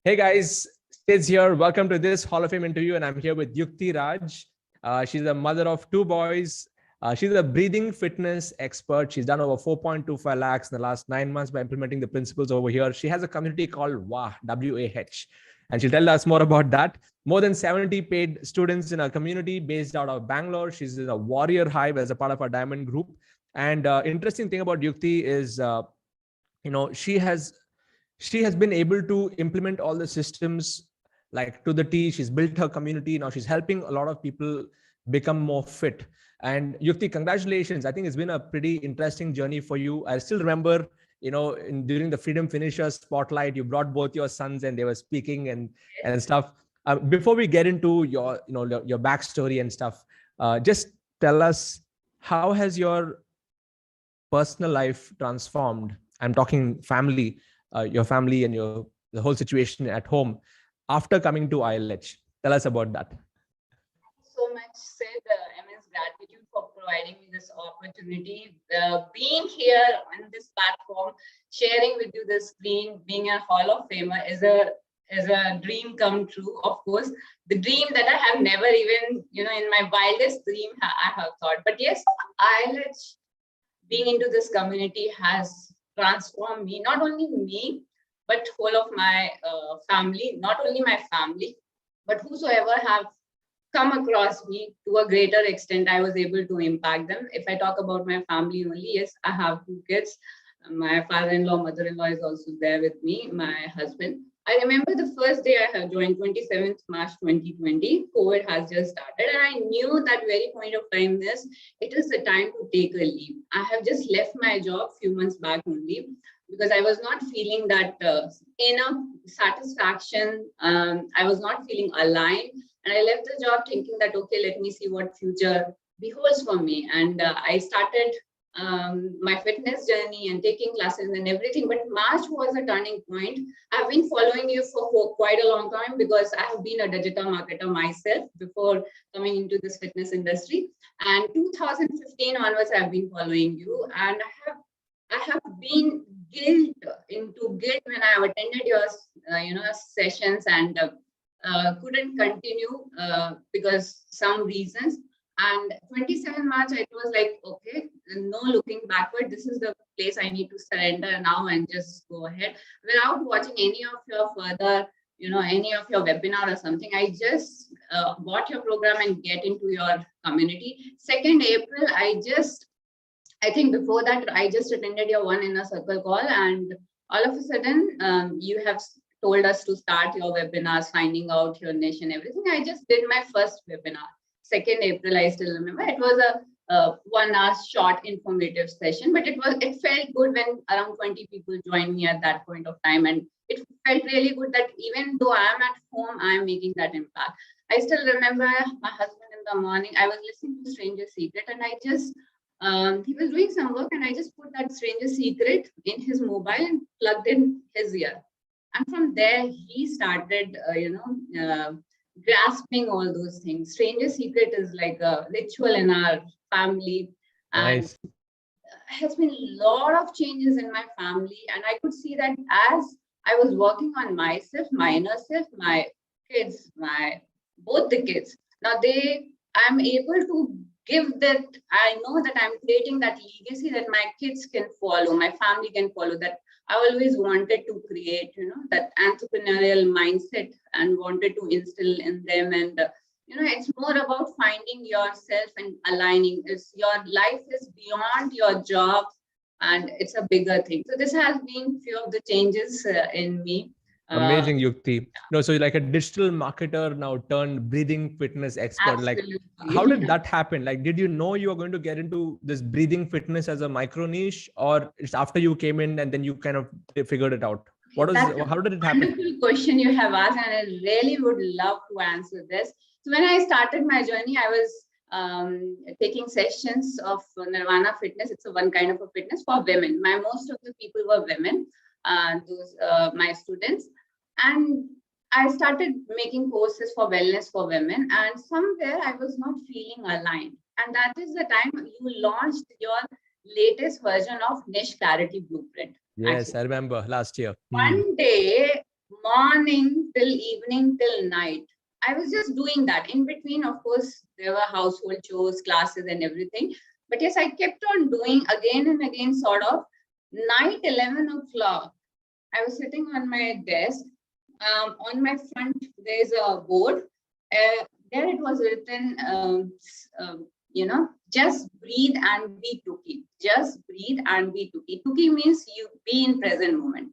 Hey guys, Stiz here. Welcome to this Hall of Fame interview, and I'm here with Yukti Raj. She's a mother of two boys. She's a breathing fitness expert. She's done over 4.25 lakhs in the last 9 months by implementing the principles over here. She has a community called WAH, W-A-H, and she'll tell us more about that. More than 70 paid students in our community based out of Bangalore. She's in a warrior hive as a part of our diamond group. And interesting thing about Yukti is, she has been able to implement all the systems like to the T. She's built her community. Now she's helping a lot of people become more fit. And Yukti, congratulations. I think it's been a pretty interesting journey for you. I still remember, during the Freedom Finishers Spotlight, you brought both your sons and they were speaking and stuff. Before we get into your backstory and stuff, just tell us, how has your personal life transformed? I'm talking family, your family and the whole situation at home after coming to ILH. Tell us about that. So much, Sid. Immense gratitude for providing me this opportunity. Being here on this platform, sharing with you this screen, being a Hall of Famer is a dream come true. Of course, the dream that I have never even, in my wildest dream, I have thought. But yes, ILH, being into this community has transformed me, not only me, but whole of my family, not only my family, but whosoever have come across me to a greater extent, I was able to impact them. If I talk about my family only, yes, I have two kids. My father-in-law, mother-in-law is also there with me, my husband. I remember the first day I have joined, 27th March 2020, COVID has just started, and I knew that very point of time it is the time to take a leave. I have just left my job few months back only because I was not feeling that enough satisfaction. I was not feeling aligned, and I left the job thinking that, okay, let me see what future beholds for me. And I started my fitness journey and taking classes and everything. But March was a turning point. I've been following you for quite a long time because I have been a digital marketer myself before coming into this fitness industry. And 2015 onwards, I've been following you, and I have been guilt when I have attended your sessions and couldn't continue because some reasons. And 27 March, it was like, okay, no looking backward. This is the place I need to surrender now and just go ahead without watching any of your further, any of your webinar or something. I just bought your program and get into your community. 2nd April, I think before that, I just attended your One Inner Circle call, and all of a sudden, you have told us to start your webinars, finding out your niche and everything. I just did my first webinar. 2nd April, I still remember. It was a 1 hour short informative session, but it felt good when around 20 people joined me at that point of time. And it felt really good that even though I'm at home, I'm making that impact. I still remember my husband in the morning, I was listening to Stranger Secret, and I just, he was doing some work, and I just put that Stranger Secret in his mobile and plugged in his ear. And from there, he started, grasping all those things. Stranger Secret is like a ritual in our family, and Nice. has been a lot of changes in my family. And I could see that as I was working on myself, my inner self, my kids, both the kids. Now I'm able to give that. I know that I'm creating that legacy that my kids can follow, my family can follow, that I always wanted to create, that entrepreneurial mindset and wanted to instill in them. And, it's more about finding yourself and aligning. Your life is beyond your job, and it's a bigger thing. So this has been few of the changes in me. Amazing, Yukti. No, so you're like a digital marketer now turned breathing fitness expert. Absolutely. Like, how did that happen? Like, did you know you were going to get into this breathing fitness as a micro niche, or it's after you came in and then you kind of figured it out? How did it happen? Wonderful question you have asked, and I really would love to answer this. So when I started my journey, I was taking sessions of Nirvana Fitness. It's one kind of a fitness for women. Most of the people were women, those my students. And I started making courses for wellness for women, and somewhere I was not feeling aligned. And that is the time you launched your latest version of Niche Clarity Blueprint. Yes, actually. I remember last year. One day, morning till evening till night. I was just doing that. In between, of course, there were household chores, classes, and everything. But yes, I kept on doing again and again, sort of. Night 11 o'clock, I was sitting on my desk. On my front, there's a board. There it was written, just breathe and be Tuki. Just breathe and be Tuki. Tuki means you be in present moment.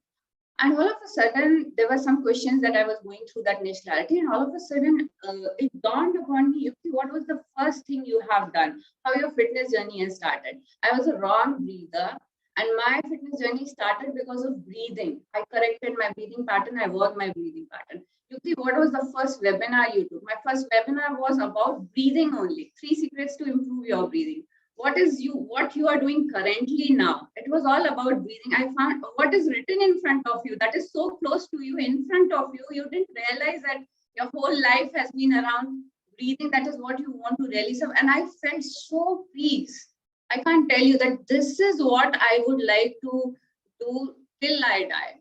And all of a sudden, there were some questions that I was going through that niche clarity, and all of a sudden, it dawned upon me, Yukti, what was the first thing you have done? How your fitness journey has started? I was a wrong breather, and my fitness journey started because of breathing. I corrected my breathing pattern. I worked my breathing pattern. Yukti, what was the first webinar you took? My first webinar was about breathing only. 3 secrets to improve your breathing. What you are doing currently now? It was all about breathing. I found what is written in front of you, that is so close to you, in front of you. You didn't realize that your whole life has been around breathing. That is what you want to really serve. And I felt so peace. I can't tell you that this is what I would like to do till I die.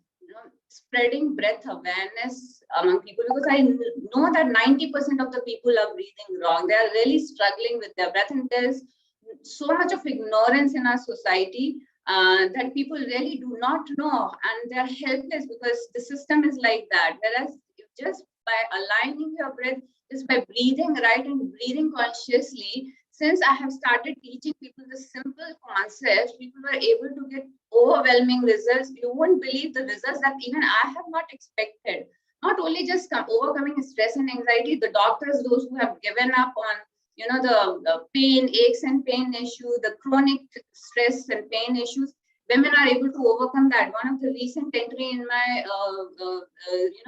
Spreading breath awareness among people, because I know that 90% of the people are breathing wrong. They are really struggling with their breath, and there's so much of ignorance in our society that people really do not know, and they're helpless because the system is like that. Whereas just by aligning your breath, just by breathing right and breathing consciously, since I have started teaching people the simple concepts, people were able to get overwhelming results. You won't believe the results that even I have not expected. Not only just overcoming stress and anxiety, the doctors, those who have given up on the pain, aches and pain issue, the chronic stress and pain issues, women are able to overcome that. One of the recent entry in my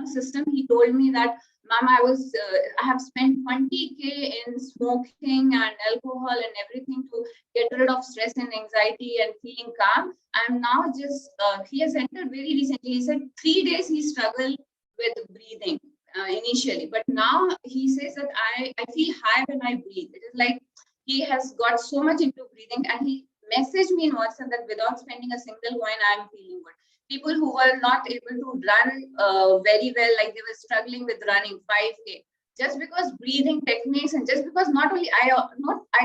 system, he told me that, Mama, I have spent 20K in smoking and alcohol and everything to get rid of stress and anxiety and feeling calm. I'm now just, he has entered very recently. He said 3 days he struggled with breathing initially, but now he says that I feel high when I breathe. It is like he has got so much into breathing, and he messaged me in WhatsApp that without spending a single coin, I'm feeling good. People who were not able to run very well, like they were struggling with running 5K, just because breathing techniques, and just because not only I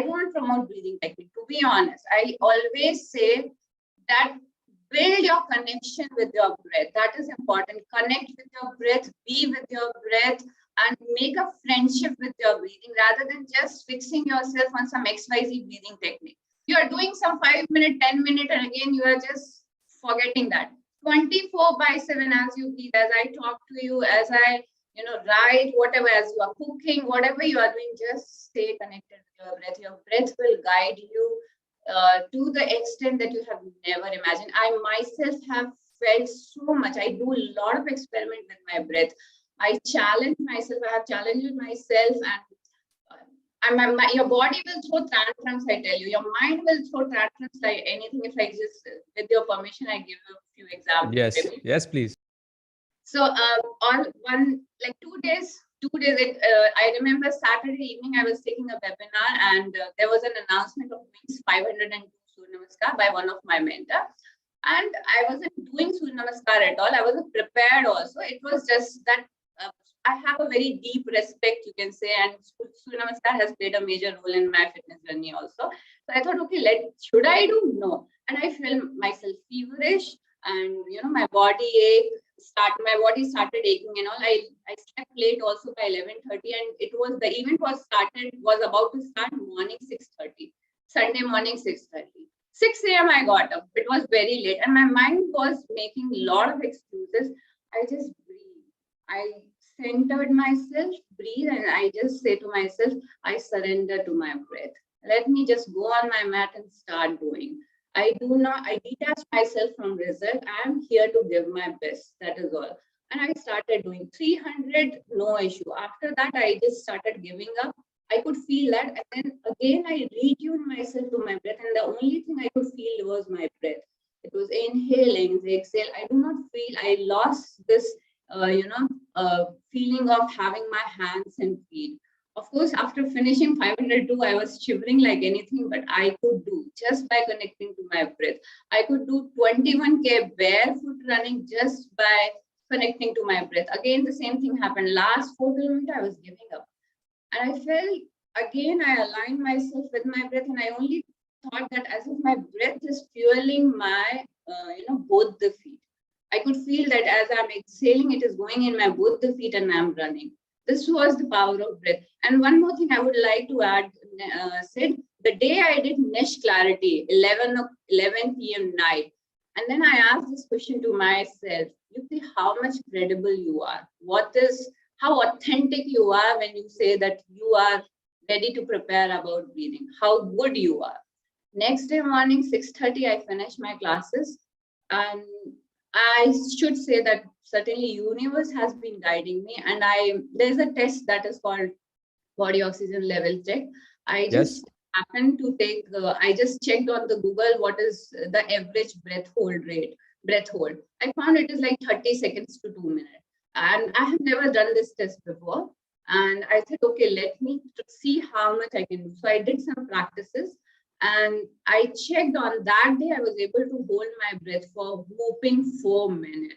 don't promote breathing technique. To be honest, I always say that build your connection with your breath. That is important. Connect with your breath, be with your breath, and make a friendship with your breathing rather than just fixing yourself on some XYZ breathing technique. You are doing some 5 minute, 10 minute, and again, you are just forgetting that. 24/7 as you breathe, as I talk to you, as I write, whatever, as you are cooking, whatever you are doing, just stay connected with your breath. Your breath will guide you to the extent that you have never imagined. I myself have felt so much. I do a lot of experiment with my breath. I challenge myself. I have challenged myself, and your body will throw tantrums. I tell you, your mind will throw tantrums like anything. If I just, with your permission, I give you a few examples. Yes, maybe. yes, please. So on 2 days. I remember Saturday evening, I was taking a webinar, and there was an announcement of doing 502 Surya Namaskar by one of my mentors. And I wasn't doing Surya Namaskar at all. I wasn't prepared also. It was just that I have a very deep respect, you can say, and Surya Namaskar has played a major role in my fitness journey also. So I thought, okay, should I do? No. And I felt myself feverish, and my body ached. My body started aching and all. I slept late also by 11:30, and the event was about to start morning 6:30, Sunday morning 6:30. 6 a.m. I got up. It was very late, and my mind was making a lot of excuses. I just breathe. I centered myself, breathe, and I just say to myself, I surrender to my breath. Let me just go on my mat and start going. I detach myself from result. I am here to give my best. That is all. And I started doing 300, no issue. After that, I just started giving up. I could feel that. And then again, I retuned myself to my breath. And the only thing I could feel was my breath. It was inhale, exhale. I do not feel, I lost this, feeling of having my hands and feet. Of course, after finishing 502, I was shivering like anything, but I could do just by connecting to my breath. I could do 21K barefoot running just by connecting to my breath. Again, the same thing happened. Last 4 kilometers, I was giving up. And I felt, again, I aligned myself with my breath, and I only thought that as if my breath is fueling my, both the feet. I could feel that as I'm exhaling, it is going in my both the feet and I'm running. This was the power of breath. And one more thing I would like to add, Sid, the day I did Niche Clarity, 11 p.m. night, and then I asked this question to myself, Yukti, how much credible you are? How authentic you are when you say that you are ready to prepare about breathing, how good you are. Next day morning, 6:30, I finished my classes. And I should say that certainly universe has been guiding me. And there's a test that is called body oxygen level check. I just happened to take, I just checked on the Google, what is the average breath hold. I found it is like 30 seconds to 2 minutes. And I have never done this test before. And I said, okay, let me see how much I can do. So I did some practices. And I checked on that day, I was able to hold my breath for whooping 4 minutes.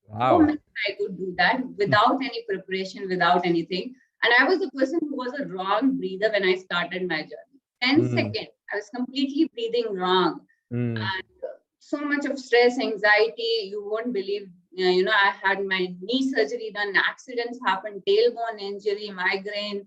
Wow. 4 minutes I could do that without any preparation, without anything. And I was the person who was a wrong breather when I started my journey. 10 seconds, I was completely breathing wrong. And so much of stress, anxiety, you won't believe. I had my knee surgery done, accidents happened, tailbone injury, migraine,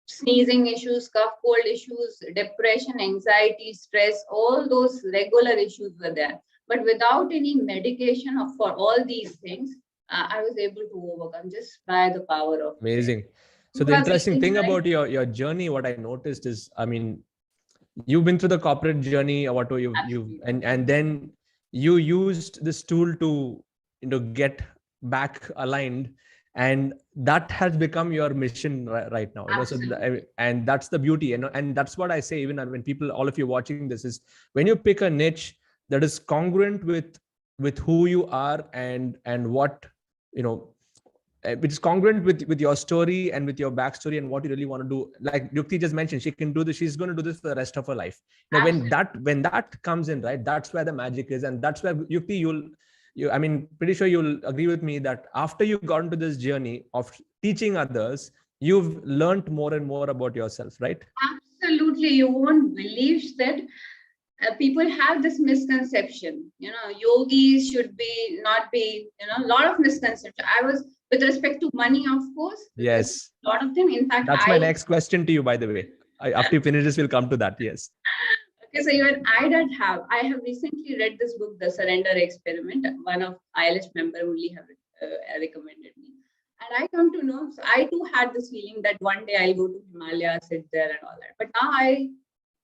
sneezing issues, cough, cold issues, depression, anxiety, stress, all those regular issues were there. But without any medication for all these things, I was able to overcome just by the power of amazing. prayer. So the interesting thing about your journey, what I noticed is, I mean, you've been through the corporate journey or whatever and then you used this tool to get back aligned, and that has become your mission right now. And that's the beauty, and that's what I say, even when people, all of you watching this, is when you pick a niche that is congruent with who you are and what which is congruent with your story and with your backstory and what you really want to do. Like Yukti just mentioned, she can do this. She's going to do this for the rest of her life. When that comes in, right, that's where the magic is. And that's where, Yukti, I mean, pretty sure you'll agree with me that after you got into this journey of teaching others, you've learned more and more about yourself, right? Absolutely. You won't believe that. People have this misconception, yogis should not be, a lot of misconceptions. I was, with respect to money, of course. Yes. A lot of them. In fact, that's my next question to you, by the way. After you finish this, we'll come to that. Yes. Okay, so even I have recently read this book, The Surrender Experiment. One of ILH member only have recommended me. And I come to know, so I too had this feeling that one day I'll go to Himalaya, sit there and all that. But now I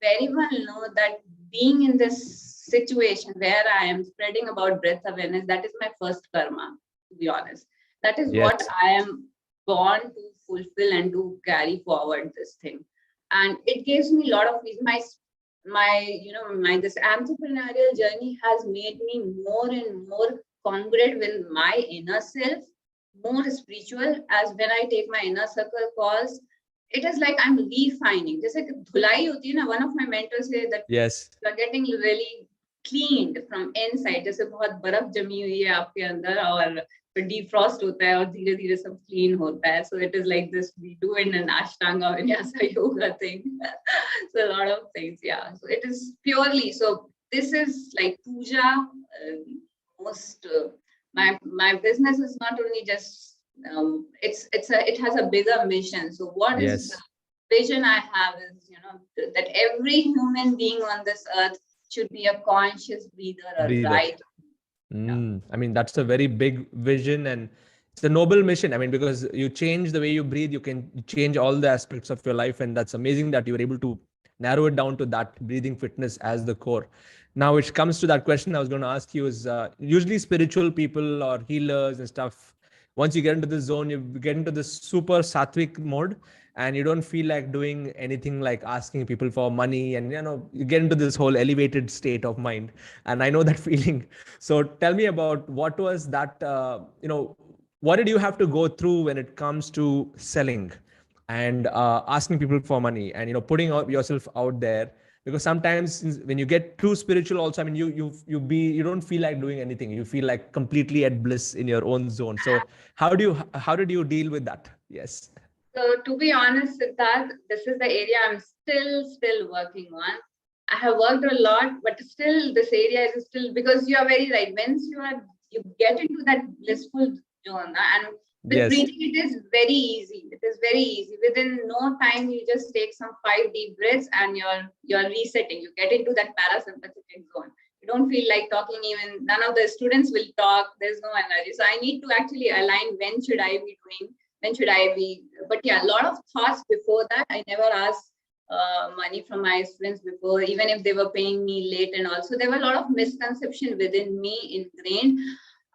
very well know that being in this situation where I am spreading about breath awareness, that is my first karma, to be honest. That is what I am born to fulfill and to carry forward this thing. And it gives me a lot of peace. This entrepreneurial journey has made me more and more congruent with my inner self, more spiritual. As when I take my inner circle calls, it is like I'm refining. Just like dhulai hoti hai na, one of my mentors say that you're getting really cleaned from inside. जैसे बहुत बर्फ जमी हुई है आपके अंदर और defrost होता है और धीरे-धीरे सब clean होता है. So it is like this. We do in an Ashtanga Vinyasa yoga thing. So a lot of things, yeah. So it is purely. So this is like puja. My business is not only just. It has a bigger mission. So what is the vision I have is, that every human being on this earth should be a conscious breather. Right. I mean, that's a very big vision, and it's a noble mission. I mean, because you change the way you breathe, you can change all the aspects of your life. And that's amazing that you were able to narrow it down to that breathing fitness as the core. Now, which comes to that question I was going to ask you is, usually spiritual people or healers and stuff, once you get into this zone, you get into this super sattvic mode, and you don't feel like doing anything like asking people for money, and you get into this whole elevated state of mind. And I know that feeling. So tell me about what was that, what did you have to go through when it comes to selling and asking people for money and putting yourself out there? because sometimes when you get too spiritual also, I mean, you don't feel like doing anything. You feel like completely at bliss in your own zone. So how did you deal with that? Yes. So to be honest, Siddharth, this is the area I'm still working on. I have worked a lot, but still this area is still, because you are very right. Once you get into that blissful zone, and with Yes. breathing, it is very easy. It is very easy. Within no time, you just take some 5 deep breaths and you're resetting. You get into that parasympathetic zone. You don't feel like talking. Even none of the students will talk. There's no energy. So I need to actually align when should I be doing, when should I be. But yeah, a lot of thoughts before that. I never asked money from my students before, even if they were paying me late. And also there were a lot of misconception within me ingrained.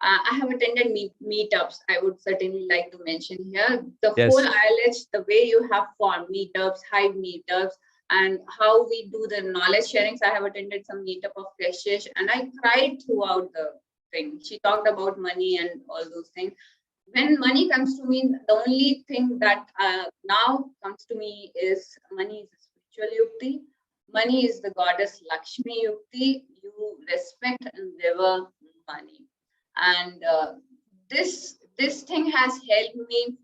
I have attended meetups. I would certainly like to mention here the whole Yes. ILH, the way you have formed meetups, Hive meetups, and how we do the knowledge sharing. So I have attended some meetup of Kashish, and I cried throughout the thing. She talked about money and all those things. When money comes to me, the only thing that now comes to me is money is a spiritual yukti. Money is the goddess Lakshmi yukti. You respect and revere money, and this thing has helped me,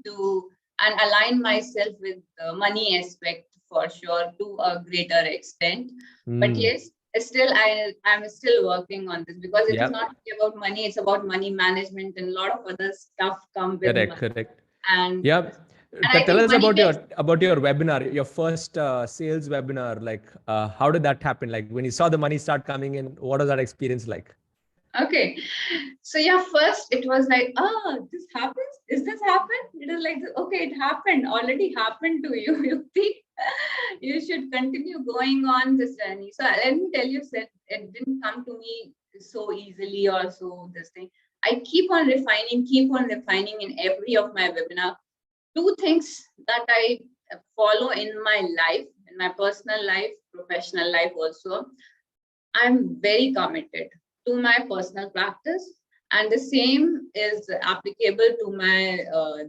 to and align myself with the money aspect for sure to a greater extent. But yes, still I'm still working on this, because it is Yeah. not about money, it's about money management, and a lot of other stuff come with Correct. money. Correct. And Yeah. I Tell think us money makes, about your webinar, your first sales webinar. Like, how did that happen? Like, when you saw the money start coming in, what was that experience like? okay. So yeah, first it was like, oh, this happens? Is this happened? It is like, okay, it happened, already happened to you. You think you should continue going on this journey. So let me tell you, it didn't come to me so easily or so this thing. I keep on refining in every of my webinar. Two things that I follow in my life, in my personal life, professional life also. I'm very committed to my personal practice, and the same is applicable to my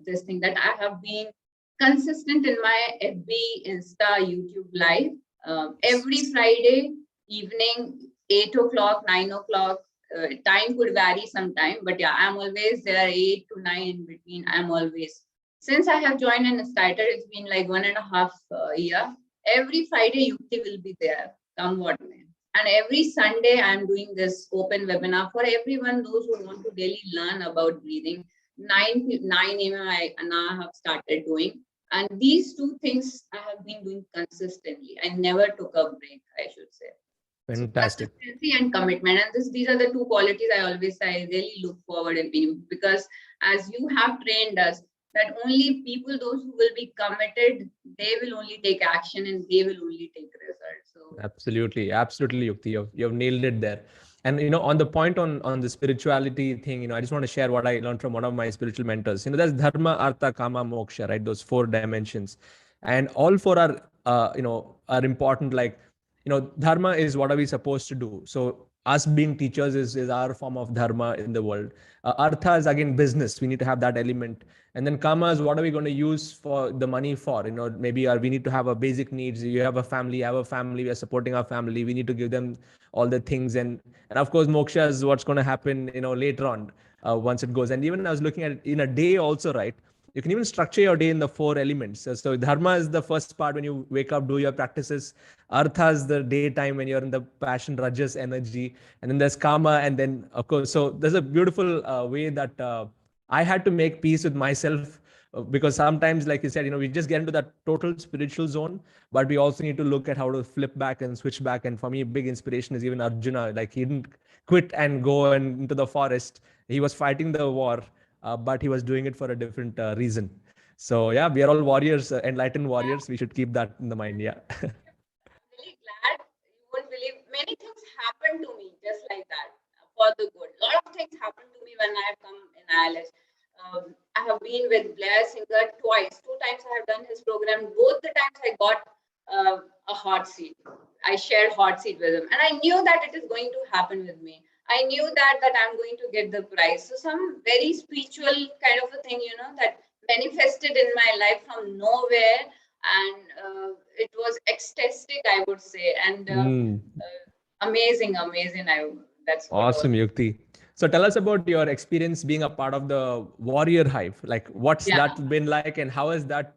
this thing, that I have been consistent in my FB, Insta, YouTube live every Friday evening, 8 o'clock, 9 o'clock. Time could vary sometime, but yeah, I'm always there, 8 to 9 in between. I'm always, since I have joined and started, it's been like 1.5 year. Every Friday, Yukti will be there, come what may. And every Sunday, I'm doing this open webinar for everyone, those who want to really learn about breathing. 9 a.m. I now have started doing. And these two things I have been doing consistently. I never took a break, I should say. So Fantastic. consistency and commitment. And these are the two qualities I always say I really look forward in being, because as you have trained us, that only people, those who will be committed, they will only take action and they will only take results. So Absolutely, absolutely, Yukti. You've nailed it there. And on the point on the spirituality thing, I just want to share what I learned from one of my spiritual mentors. There's dharma, artha, kama, moksha, right? Those four dimensions, and all four are are important. Like, dharma is what are we supposed to do. So us being teachers is our form of dharma in the world. Artha is again business. We need to have that element. And then kama is what are we going to use for the money for? Maybe we need to have a basic needs. You have a family, I have a family, we are supporting our family. We need to give them all the things. And of course, moksha is what's going to happen, later on, once it goes. And even I was looking at it in a day also, right? You can even structure your day in the four elements. So dharma is the first part when you wake up, do your practices. Artha is the daytime when you're in the passion, rajas energy. And then there's kama. And then, of course, so there's a beautiful way that I had to make peace with myself, because sometimes, like you said, we just get into that total spiritual zone, but we also need to look at how to flip back and switch back. And for me, big inspiration is even Arjuna. Like, he didn't quit and go into the forest. He was fighting the war, but he was doing it for a different reason. So yeah, we are all warriors, enlightened warriors. We should keep that in the mind. Yeah. really glad. You won't believe, many things happened to me just like that, for the good. A lot of things happened to me when I have come in ILS. I have been with Blair Singer twice. 2 times I have done his program. Both the times I got a hot seat. I shared hot seat with him, and I knew that it is going to happen with me. I knew that I'm going to get the prize. So some very spiritual kind of a thing, that manifested in my life from nowhere. and it was ecstatic, I would say, and amazing. That's what I Awesome, Yukti. So tell us about your experience being a part of the Warrior Hive. Like, what's yeah. that been like, and how has that,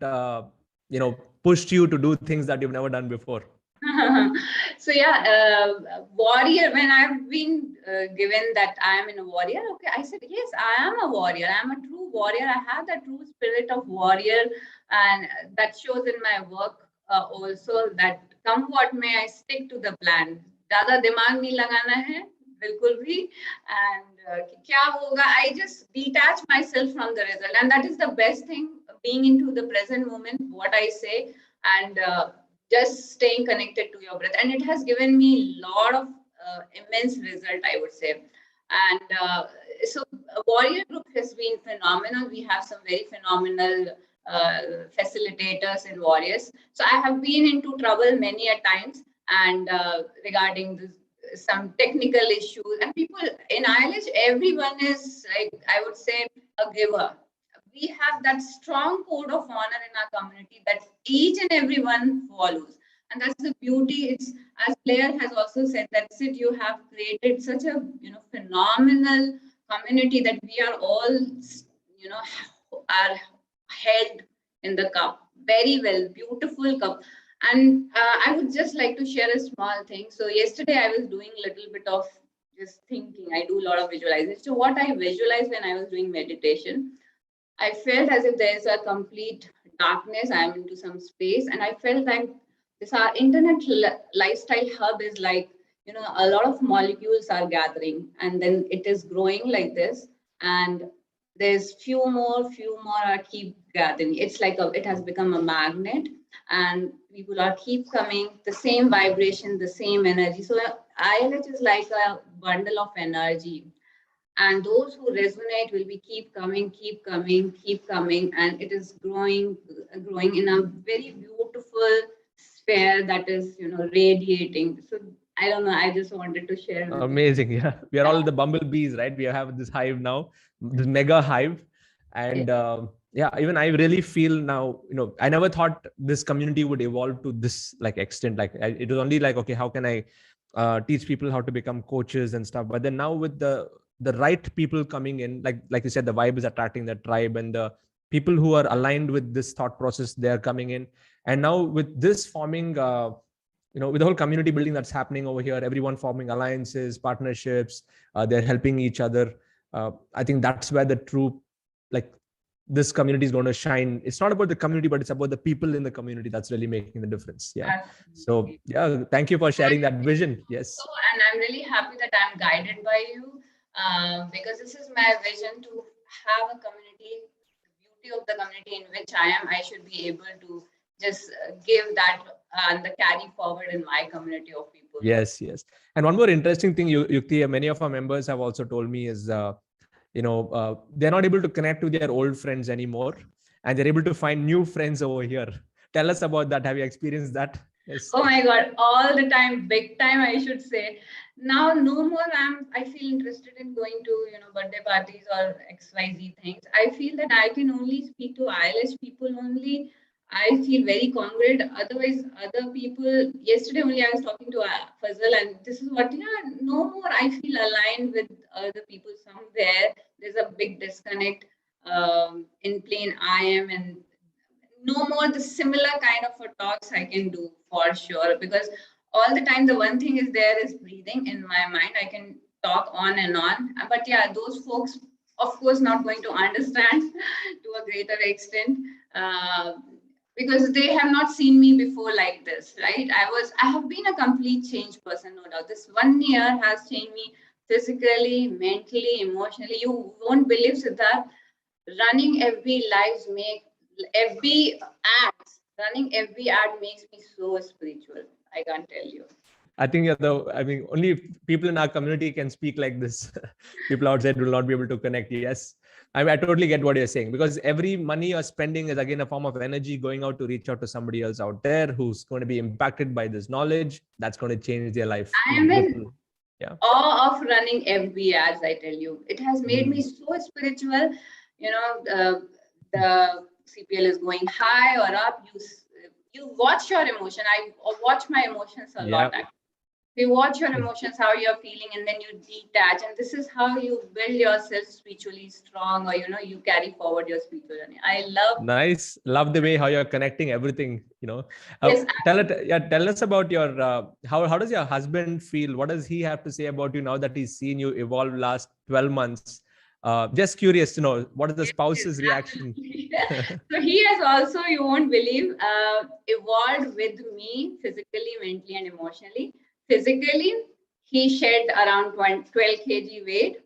pushed you to do things that you've never done before? So yeah, warrior. When I've been given that I am in a warrior, okay, I said yes, I am a warrior. I am a true warrior. I have that true spirit of warrior, and that shows in my work also. That come what may, I stick to the plan. ज़्यादा दिमाग नहीं लगाना है, बिल्कुल भी. And क्या होगा? I just detach myself from the result, and that is the best thing. Being into the present moment, what I say, and just staying connected to your breath, and it has given me a lot of immense result, I would say. And so warrior group has been phenomenal. We have some very phenomenal facilitators in warriors. So I have been into trouble many a times, and regarding this, some technical issues, and people in ILH, everyone is, like, I would say, a giver. We have that strong code of honor in our community that each and everyone follows. And that's the beauty. It's, as Blair has also said, that's it. You have created such a phenomenal community that we are all are held in the cup very well, beautiful cup. And I would just like to share a small thing. So yesterday I was doing a little bit of just thinking. I do a lot of visualization. So what I visualized when I was doing meditation, I felt as if there's a complete darkness. I'm into some space, and I felt like this our internet lifestyle hub is like, a lot of molecules are gathering, and then it is growing like this, and there's few more are keep gathering. It's like it has become a magnet, and people are keep coming, the same vibration, the same energy. So ILH is like a bundle of energy, and those who resonate will be keep coming, and it is growing in a very beautiful sphere that is radiating. So I don't know, I just wanted to share with Amazing. Yeah, we are all the bumblebees, right? We have this hive now, this mega hive. And yeah, even I really feel now, I never thought this community would evolve to this like extent. Like it was only like, okay, how can I teach people how to become coaches and stuff? But then now with the right people coming in, like you said, the vibe is attracting the tribe, and the people who are aligned with this thought process, they are coming in. And now with this forming, with the whole community building that's happening over here, everyone forming alliances, partnerships, they're helping each other. I think that's where the true, like, this community is going to shine. It's not about the community, but it's about the people in the community that's really making the difference. Yeah. So yeah, thank you for sharing that vision. Yes. So, and I'm really happy that I'm guided by you, because this is my vision to have a community, the beauty of the community in which I am. I should be able to just give that and the carry forward in my community of people. Yes. And one more interesting thing, Yukti, many of our members have also told me is, they're not able to connect with their old friends anymore, and they're able to find new friends over here. Tell us about that. Have you experienced that? Yes. Oh my God, all the time, big time, I should say. Now, no more I feel interested in going to, birthday parties or XYZ things. I feel that I can only speak to ILH people only. I feel very congruent. Otherwise, other people, yesterday only I was talking to Fazal, and this is what, no more I feel aligned with other people somewhere. There's a big disconnect in plain I am, and no more the similar kind of talks I can do for sure, because all the time the one thing is there is breathing in my mind. I can talk on and on, but yeah, those folks, of course, not going to understand to a greater extent, because they have not seen me before like this, right? I have been a complete changed person, no doubt. This 1 year has changed me physically, mentally, emotionally. You won't believe, Siddharth, running every every ad makes me so spiritual. I can't tell you. I think only people in our community can speak like this. People outside will not be able to connect. Yes. I totally get what you're saying, because every money you're spending is again a form of energy going out to reach out to somebody else out there who's going to be impacted by this knowledge that's going to change their life. I am in awe of running FB ads, I tell you. It has made me so spiritual. The CPL is going high or up. you watch your emotion. I watch my emotions a lot. You watch your emotions, how you're feeling, and then you detach. And this is how you build yourself spiritually strong, or you carry forward your spiritual journey. I love the way how you're connecting everything. Yes, Tell us about your how does your husband feel? What does he have to say about you now that he's seen you evolve last 12 months? Just curious to know, what is the spouse's reaction? So he has also, you won't believe, evolved with me physically, mentally, and emotionally. Physically, he shed around 12 kg weight.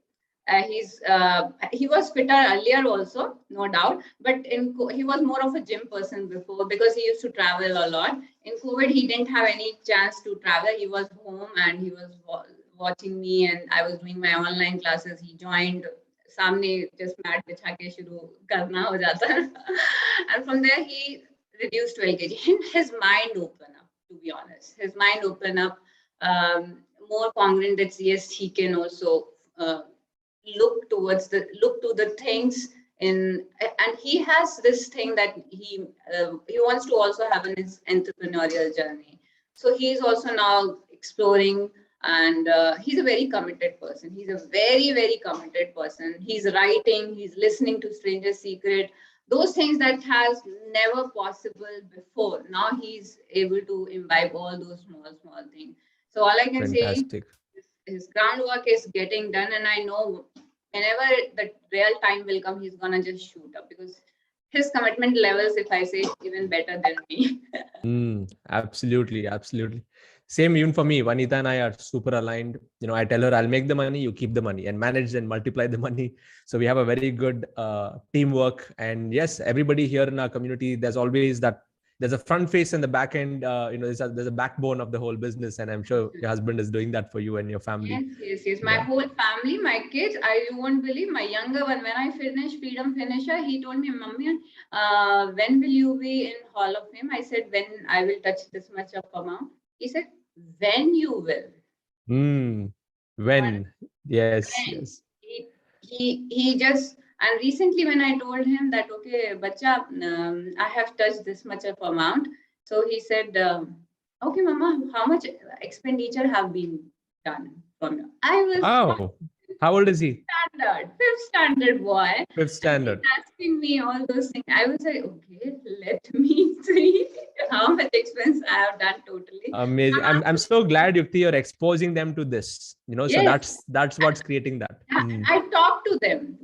He was fitter earlier also, no doubt, but he was more of a gym person before, because he used to travel a lot. In COVID, he didn't have any chance to travel. He was home and he was watching me, and I was doing my online classes. He joined. सामने just mat बिछा के शुरू करना हो जाता है. And from there he reduced 12 kg. His mind opened up, to be honest. His mind opened up, more congruent that yes, he can also look to the things and he has this thing that he wants to also have in his entrepreneurial journey. So he's also now exploring, and he's a very committed person. He's a very, very committed person. He's writing, he's listening to Stranger's Secret, those things that has never possible before. Now he's able to imbibe all those small things. So all I can Fantastic. say, his groundwork is getting done, and I know whenever the real time will come, he's gonna just shoot up, because his commitment levels, if I say, even better than me. Absolutely. Same even for me. Vanita and I are super aligned. I tell her, I'll make the money, you keep the money, and manage and multiply the money. So we have a very good teamwork. And yes, everybody here in our community, there's always there's a front face and the back end. There's a backbone of the whole business, and I'm sure your husband is doing that for you and your family. Yes. My whole family, my kids, you won't believe, my younger one, when I finished Freedom Finisher, he told me, Mummy, when will you be in Hall of Fame? I said, when I will touch this much of amount. He said, when you will. When? Yes. He just, and recently when I told him that, okay, bacha, I have touched this much of amount. So he said, okay, mama, how much expenditure have been done from you? I was How old is he? Fifth standard boy. Fifth standard. He's asking me all those things. I was like, okay, let me see how much expense I have done totally. Amazing. I'm so glad, Yukti, you're exposing them to this. Yes. So that's what's creating that. I talk to them.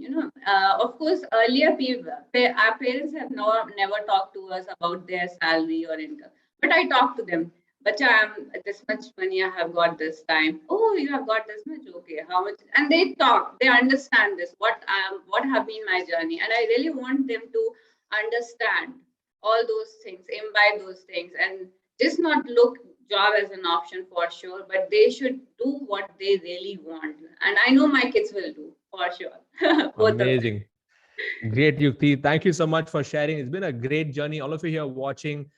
Of course, earlier our parents have never talked to us about their salary or income, but I talk to them. But this much money I have got this time. Oh, you have got this much. Okay, how much? And they talk. They understand this. What have been my journey, and I really want them to understand all those things, imbibe those things, and just not look job as an option for sure, but they should do what they really want. And I know my kids will do for sure. Amazing. Great, Yukti. Thank you so much for sharing. It's been a great journey. All of you here watching,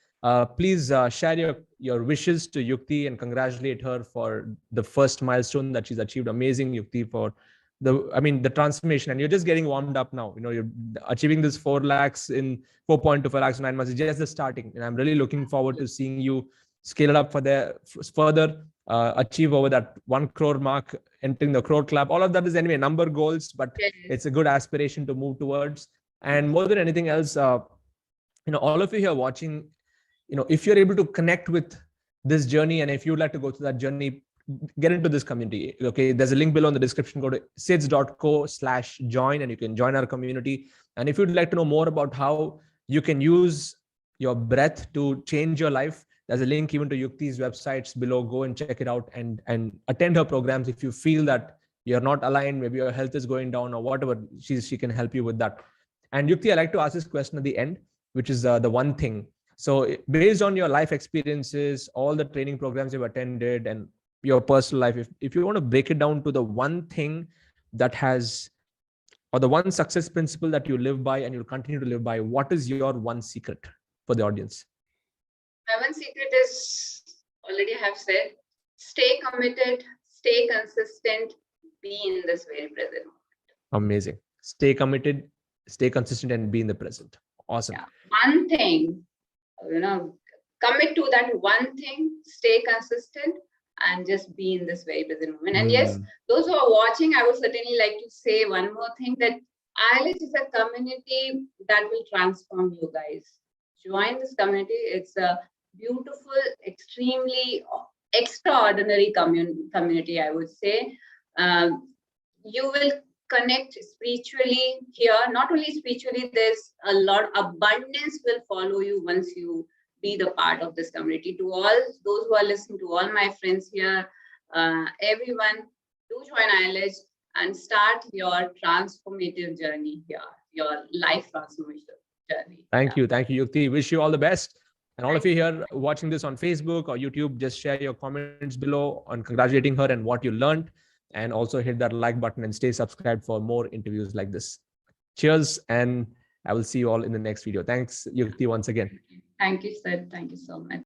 please share your wishes to Yukti and congratulate her for the first milestone that she's achieved. Amazing, Yukti, for the transformation. And you're just getting warmed up now. You're achieving this 4 lakhs in 4.25 lakhs in 9 months. It's just the starting. And I'm really looking forward to seeing you scale it up further, achieve over that 1 crore mark, entering the crore club. All of that is anyway number goals, but it's a good aspiration to move towards. And more than anything else, all of you here watching, if you're able to connect with this journey, and if you'd like to go through that journey, get into this community. Okay, there's a link below in the description. Go to sids.co/join and you can join our community. And if you'd like to know more about how you can use your breath to change your life, there's a link even to Yukti's websites below. Go and check it out and attend her programs if you feel that you're not aligned, maybe your health is going down or whatever. She can help you with that. And Yukti, I like to ask this question at the end, which is the one thing. So based on your life experiences, all the training programs you've attended and your personal life, if you want to break it down to the one thing that has, or the one success principle that you live by and you'll continue to live by, what is your one secret for the audience? My one secret is, already have said, stay committed, stay consistent, be in this very present moment. Amazing. Stay committed, stay consistent, and be in the present. Awesome. Yeah. One thing, commit to that one thing, stay consistent, and just be in this very busy moment. And yes, those who are watching, I would certainly like to say one more thing, that ILH is a community that will transform you guys. Join this community. It's a beautiful, extremely extraordinary community, I would say. You will connect spiritually here. Not only spiritually, there's a lot abundance will follow you once you be the part of this community. To all those who are listening, to all my friends here, everyone, do join ILH and start your transformative journey here, your life transformation journey. Thank you, Yukti. Wish you all the best. And all of you here watching this on Facebook or YouTube, just share your comments below on congratulating her and what you learned. And also hit that like button and stay subscribed for more interviews like this. Cheers, and I will see you all in the next video. Thanks, Yukti, once again. Thank you, sir. Thank you so much.